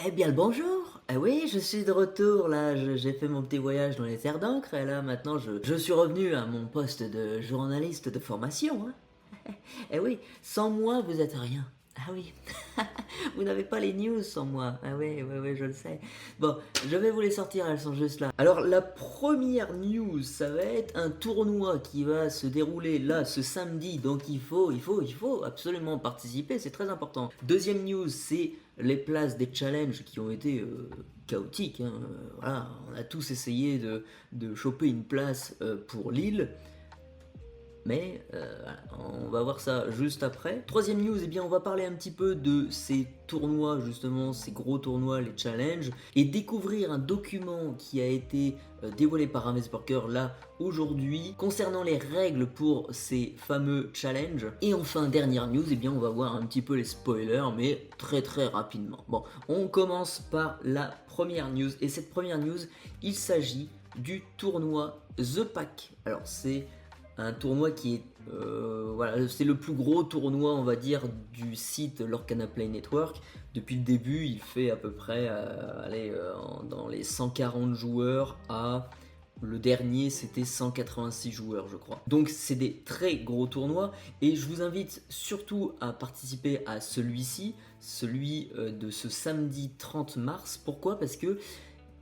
Eh bien le bonjour. Ah oui, je suis de retour là, j'ai fait mon petit voyage dans les terres d'encre et là maintenant je suis revenu à mon poste de journaliste de formation, hein. Eh oui, sans moi vous êtes rien. Ah oui, vous n'avez pas les news sans moi. Ah oui, oui, oui, je le sais. Bon, je vais vous les sortir, elles sont juste là. Alors la première news, ça va être un tournoi qui va se dérouler là ce samedi, donc il faut absolument participer, c'est très important. Deuxième news, c'est les places des challenges qui ont été chaotiques, hein. Voilà, on a tous essayé de choper une place pour Lille. Mais voilà, on va voir ça juste après. Troisième news, eh bien, on va parler un petit peu de ces tournois, justement, ces gros tournois, les challenges, et découvrir un document qui a été dévoilé par Ravensburger là aujourd'hui concernant les règles pour ces fameux challenges. Et enfin, dernière news, eh bien, on va voir un petit peu les spoilers, mais très très rapidement. Bon, on commence par la première news, et cette première news, il s'agit du tournoi The Pack. Alors, c'est un tournoi qui est voilà, c'est le plus gros tournoi, on va dire, du site Lorcana Play Network. Depuis le début, il fait à peu près dans les 140 joueurs à le dernier, c'était 186 joueurs, je crois. Donc c'est des très gros tournois et je vous invite surtout à participer à celui-ci, celui de ce samedi 30 mars. Pourquoi? Parce que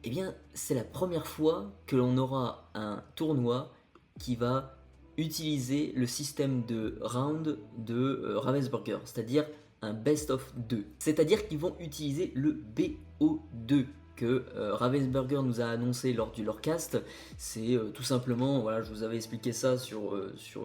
eh bien, c'est la première fois que l'on aura un tournoi qui va utiliser le système de round de Ravensburger, c'est-à-dire un best of 2. C'est-à-dire qu'ils vont utiliser le BO2 que Ravensburger nous a annoncé lors du Lorecast. C'est tout simplement, voilà, je vous avais expliqué ça sur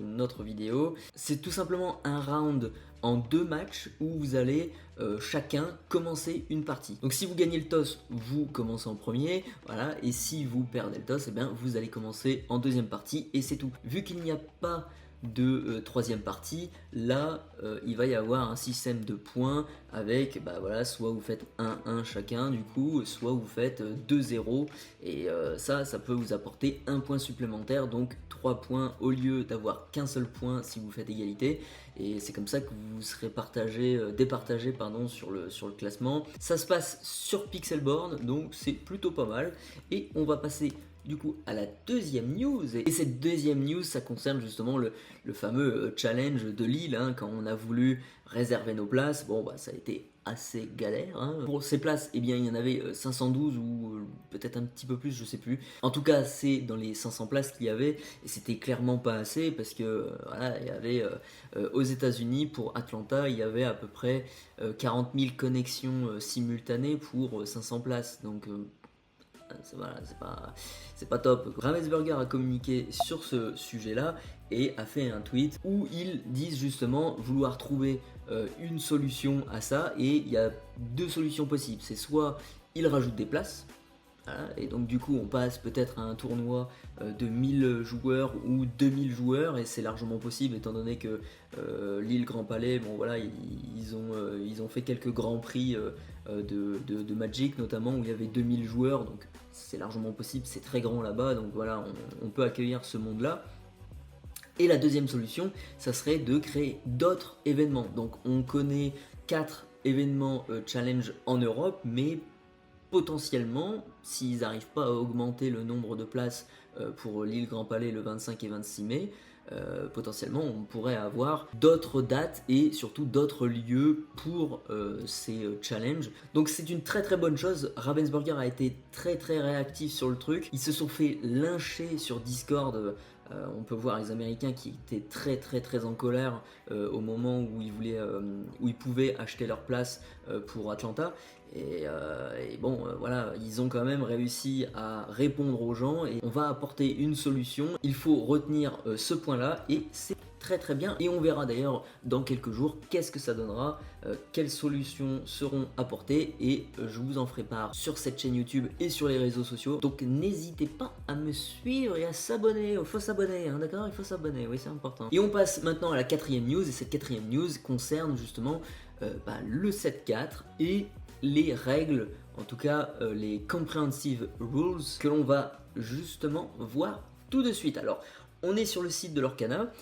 une autre vidéo, c'est tout simplement un round en 2 matchs où vous allez chacun commencer une partie. Donc si vous gagnez le toss, vous commencez en premier, voilà, et si vous perdez le toss, eh bien, vous allez commencer en deuxième partie et c'est tout. Vu qu'il n'y a pas de troisième partie, là il va y avoir un système de points avec voilà, soit vous faites 1-1 chacun du coup, soit vous faites 2-0 et ça peut vous apporter un point supplémentaire, donc 3 points au lieu d'avoir qu'un seul point si vous faites égalité, et c'est comme ça que vous serez départagé sur le classement. Ça se passe sur Pixelborn, donc c'est plutôt pas mal, et on va passer du coup à la deuxième news, et cette deuxième news, ça concerne justement le fameux challenge de Lille, hein, quand on a voulu réserver nos places. Bon ça a été assez galère, hein. Pour ces places, eh bien il y en avait 512 ou peut-être un petit peu plus, je sais plus. En tout cas c'est dans les 500 places qu'il y avait, et c'était clairement pas assez parce que voilà, il y avait aux États-Unis pour Atlanta, il y avait à peu près 40 000 connexions simultanées pour 500 places, donc voilà, c'est pas top. Ravensburger a communiqué sur ce sujet-là et a fait un tweet où ils disent justement vouloir trouver une solution à ça, et il y a 2 solutions possibles. C'est soit ils rajoutent des places, voilà, et donc du coup on passe peut-être à un tournoi de 1000 joueurs ou 2000 joueurs, et c'est largement possible étant donné que Lille Grand Palais, bon voilà, ils ont fait quelques grands prix de Magic notamment où il y avait 2000 joueurs, donc c'est largement possible, c'est très grand là-bas, donc voilà, on peut accueillir ce monde-là. Et la deuxième solution, ça serait de créer d'autres événements. Donc on connaît 4 événements challenge en Europe, mais potentiellement, s'ils n'arrivent pas à augmenter le nombre de places pour Lille Grand Palais le 25 et 26 mai, potentiellement on pourrait avoir d'autres dates et surtout d'autres lieux pour ces challenges. Donc c'est une très très bonne chose. Ravensburger a été très très réactif sur le truc. Ils se sont fait lyncher sur Discord. On peut voir les Américains qui étaient très très très en colère au moment où ils pouvaient acheter leur place pour Atlanta. Et bon, voilà, ils ont quand même réussi à répondre aux gens et on va apporter une solution. Il faut retenir ce point-là et c'est très très bien, et on verra d'ailleurs dans quelques jours qu'est-ce que ça donnera, quelles solutions seront apportées, et je vous en ferai part sur cette chaîne YouTube et sur les réseaux sociaux. Donc n'hésitez pas à me suivre et à s'abonner. Il faut s'abonner, hein, d'accord? Il faut s'abonner, oui, c'est important. Et on passe maintenant à la quatrième news, et cette quatrième news concerne justement le 7-4 et les règles, en tout cas les comprehensive rules, que l'on va justement voir tout de suite. Alors On est sur le site de l'Orcana.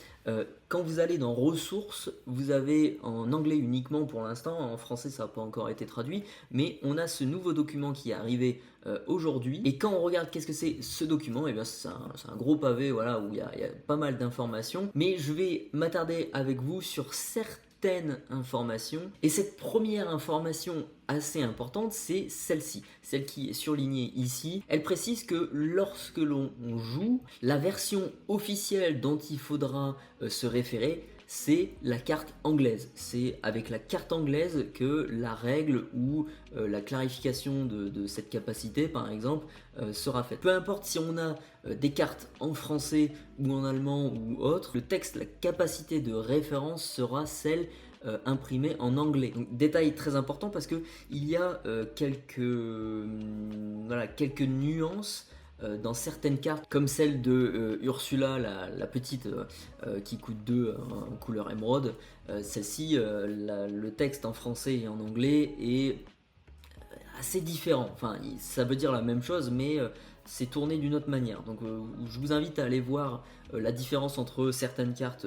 Quand vous allez dans ressources, vous avez en anglais uniquement pour l'instant, en français ça n'a pas encore été traduit, mais on a ce nouveau document qui est arrivé aujourd'hui. Et quand on regarde qu'est-ce que c'est ce document, et bien c'est un gros pavé voilà, où il y a pas mal d'informations, mais je vais m'attarder avec vous sur certaines informations. Et cette première information assez importante, c'est celle-ci, celle qui est surlignée ici. Elle précise que lorsque l'on joue, la version officielle dont il faudra se référer, c'est la carte anglaise. C'est avec la carte anglaise que la règle ou la clarification de cette capacité, par exemple, sera faite. Peu importe si on a des cartes en français ou en allemand ou autre, le texte, la capacité de référence sera celle imprimée en anglais. Donc, détail très important parce que il y a quelques nuances dans certaines cartes, comme celle de Ursula, la petite qui coûte 2 en couleur émeraude. Celle-ci, le texte en français et en anglais est assez différent. Enfin, ça veut dire la même chose, mais c'est tourné d'une autre manière. Donc, je vous invite à aller voir la différence entre certaines cartes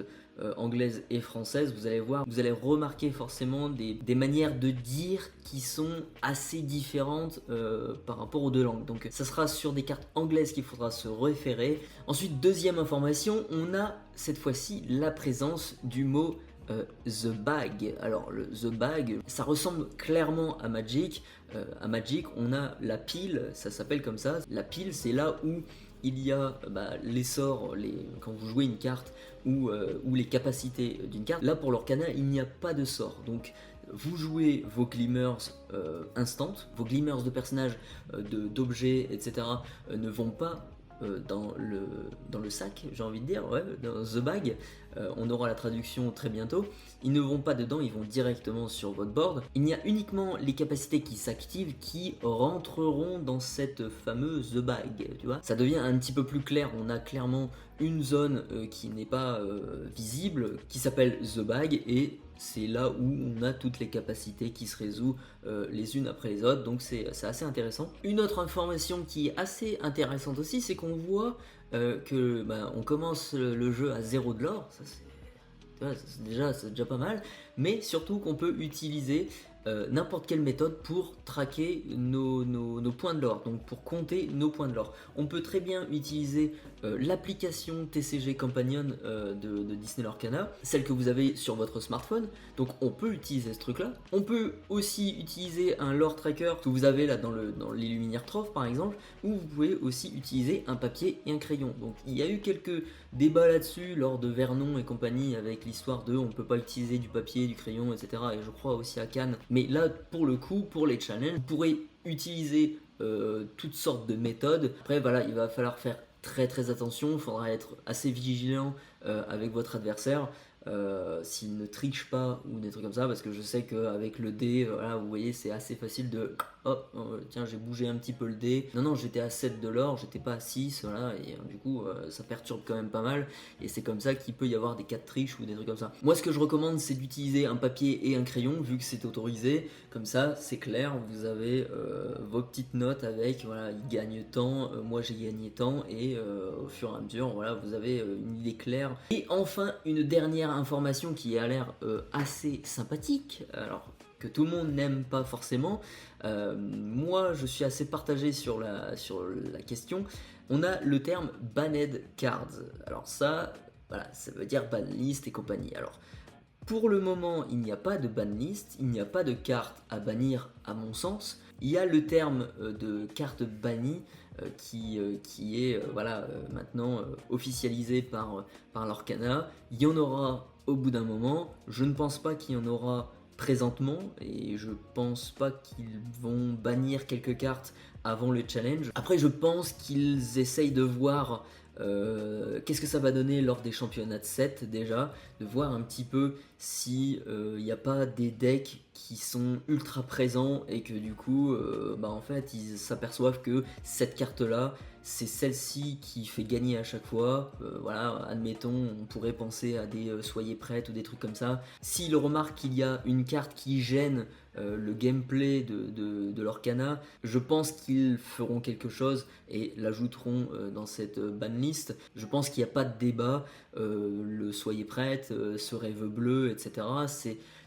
anglaises et françaises. Vous allez voir, vous allez remarquer forcément des manières de dire qui sont assez différentes par rapport aux deux langues. Donc, ça sera sur des cartes anglaises qu'il faudra se référer. Ensuite, deuxième information, on a cette fois-ci la présence du mot The Bag. Alors le The Bag, ça ressemble clairement à Magic. À Magic, on a la pile, ça s'appelle comme ça. La pile, c'est là où il y a les sorts, quand vous jouez une carte ou les capacités d'une carte. Là pour l'Orcana, il n'y a pas de sort. Donc vous jouez vos glimmers instant, vos glimmers de personnages, d'objets, etc. Ne vont pas dans le sac, j'ai envie de dire, ouais, dans The Bag. On aura la traduction très bientôt. Ils ne vont pas dedans, ils vont directement sur votre board. Il y a uniquement les capacités qui s'activent qui rentreront dans cette fameuse The Bag, tu vois. Ça devient un petit peu plus clair, on a clairement une zone qui n'est pas visible, qui s'appelle The Bag, et c'est là où on a toutes les capacités qui se résolvent les unes après les autres, donc c'est assez intéressant. Une autre information qui est assez intéressante aussi, c'est qu'on voit que on commence le jeu à 0 de l'or, ça c'est déjà pas mal, mais surtout qu'on peut utiliser n'importe quelle méthode pour traquer nos points de l'or, donc pour compter nos points de l'or. On peut très bien utiliser l'application TCG Companion de Disney Lorcana, celle que vous avez sur votre smartphone, donc on peut utiliser ce truc là. On peut aussi utiliser un lore tracker que vous avez là dans l'Illuminaire Trove par exemple, ou vous pouvez aussi utiliser un papier et un crayon. Donc il y a eu quelques débats là-dessus lors de Vernon et compagnie avec l'histoire de on peut pas utiliser du papier, du crayon, etc. Et je crois aussi à Cannes. Mais là, pour le coup, pour les challenges, vous pourrez utiliser toutes sortes de méthodes. Après, voilà, il va falloir faire très attention. Il faudra être assez vigilant avec votre adversaire. S'il ne triche pas ou des trucs comme ça, parce que je sais qu'avec le dé, voilà, vous voyez, c'est assez facile de tiens, j'ai bougé un petit peu le dé. Non, j'étais à 7 de l'or, j'étais pas à 6, voilà, et du coup, ça perturbe quand même pas mal. Et c'est comme ça qu'il peut y avoir des cas de triche ou des trucs comme ça. Moi, ce que je recommande, c'est d'utiliser un papier et un crayon, vu que c'est autorisé. Comme ça, c'est clair, vous avez vos petites notes avec, voilà, il gagne tant, moi j'ai gagné tant, et au fur et à mesure, voilà, vous avez une idée claire. Et enfin, une dernière information qui a l'air assez sympathique, alors que tout le monde n'aime pas forcément. Moi, je suis assez partagé sur la question. On a le terme Banned Cards. Alors ça, voilà, ça veut dire banlist et compagnie. Alors, pour le moment, il n'y a pas de banlist, il n'y a pas de carte à bannir à mon sens. Il y a le terme de carte bannie qui est maintenant officialisé par l'Orcana. Il y en aura au bout d'un moment. Je ne pense pas qu'il y en aura présentement et je pense pas qu'ils vont bannir quelques cartes avant le challenge. Après, je pense qu'ils essayent de voir qu'est-ce que ça va donner lors des championnats de 7 déjà, de voir un petit peu si il n'y a pas des decks qui sont ultra présents et que du coup, en fait, ils s'aperçoivent que cette carte-là, c'est celle-ci qui fait gagner à chaque fois. Voilà, admettons, on pourrait penser à des soyez prêtes ou des trucs comme ça. S'ils remarquent qu'il y a une carte qui gêne le gameplay de l'Orcana, je pense qu'ils feront quelque chose et l'ajouteront dans cette banlist. Je pense qu'il n'y a pas de débat. Le soyez prête, ce rêve bleu, etc.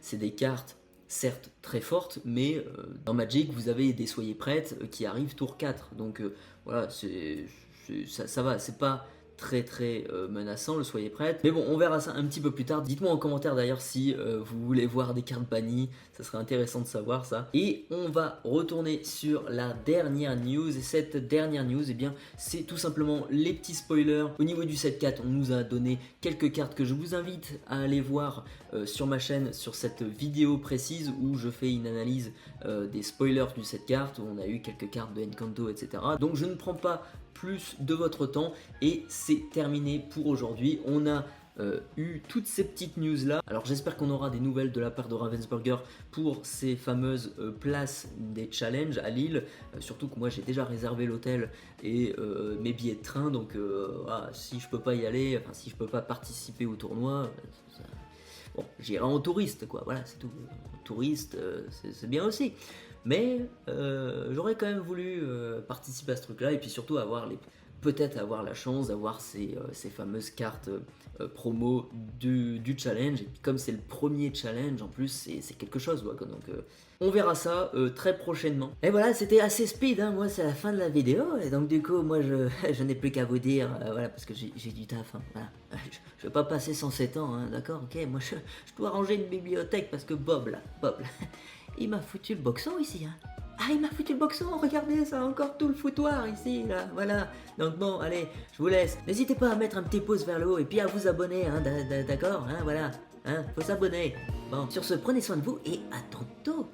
C'est des cartes certes très fortes, mais dans Magic vous avez des soyez prêtes qui arrivent tour 4. Donc voilà, ça va, c'est pas très menaçant le soyez prête. Mais bon, on verra ça un petit peu plus tard. Dites-moi en commentaire d'ailleurs si vous voulez voir des cartes bannies, ça serait intéressant de savoir ça. Et on va retourner sur la dernière news. Et cette dernière news, eh bien, c'est tout simplement les petits spoilers. Au niveau du set 4, on nous a donné quelques cartes que je vous invite à aller voir sur ma chaîne, sur cette vidéo précise où je fais une analyse des spoilers du set 4, où on a eu quelques cartes de Encanto, etc. Donc je ne prends pas plus de votre temps et c'est terminé pour aujourd'hui. On a eu toutes ces petites news là. Alors j'espère qu'on aura des nouvelles de la part de Ravensburger pour ces fameuses places des challenges à Lille, surtout que moi j'ai déjà réservé l'hôtel et mes billets de train, donc si je peux pas y aller, enfin si je peux pas participer au tournoi, bon, j'irai en touriste quoi, voilà, c'est tout. Touriste, c'est bien aussi. Mais j'aurais quand même voulu participer à ce truc là et puis surtout peut-être avoir la chance d'avoir ces fameuses cartes promo du challenge. Et puis comme c'est le premier challenge en plus, c'est quelque chose quoi. Donc on verra ça très prochainement. Et voilà, c'était assez speed, hein. Moi c'est la fin de la vidéo et donc du coup moi je n'ai plus qu'à vous dire, voilà, parce que j'ai du taf, hein, voilà. Je vais pas passer 107 ans, hein, d'accord, ok, moi je dois ranger une bibliothèque parce que Bob là, il m'a foutu le boxon ici, hein. Ah, il m'a foutu le boxon, regardez, ça a encore tout le foutoir ici, là, voilà. Donc bon, allez, je vous laisse. N'hésitez pas à mettre un petit pouce vers le haut et puis à vous abonner, hein, d'accord, hein, voilà. Hein, faut s'abonner. Bon, sur ce, prenez soin de vous et à tantôt.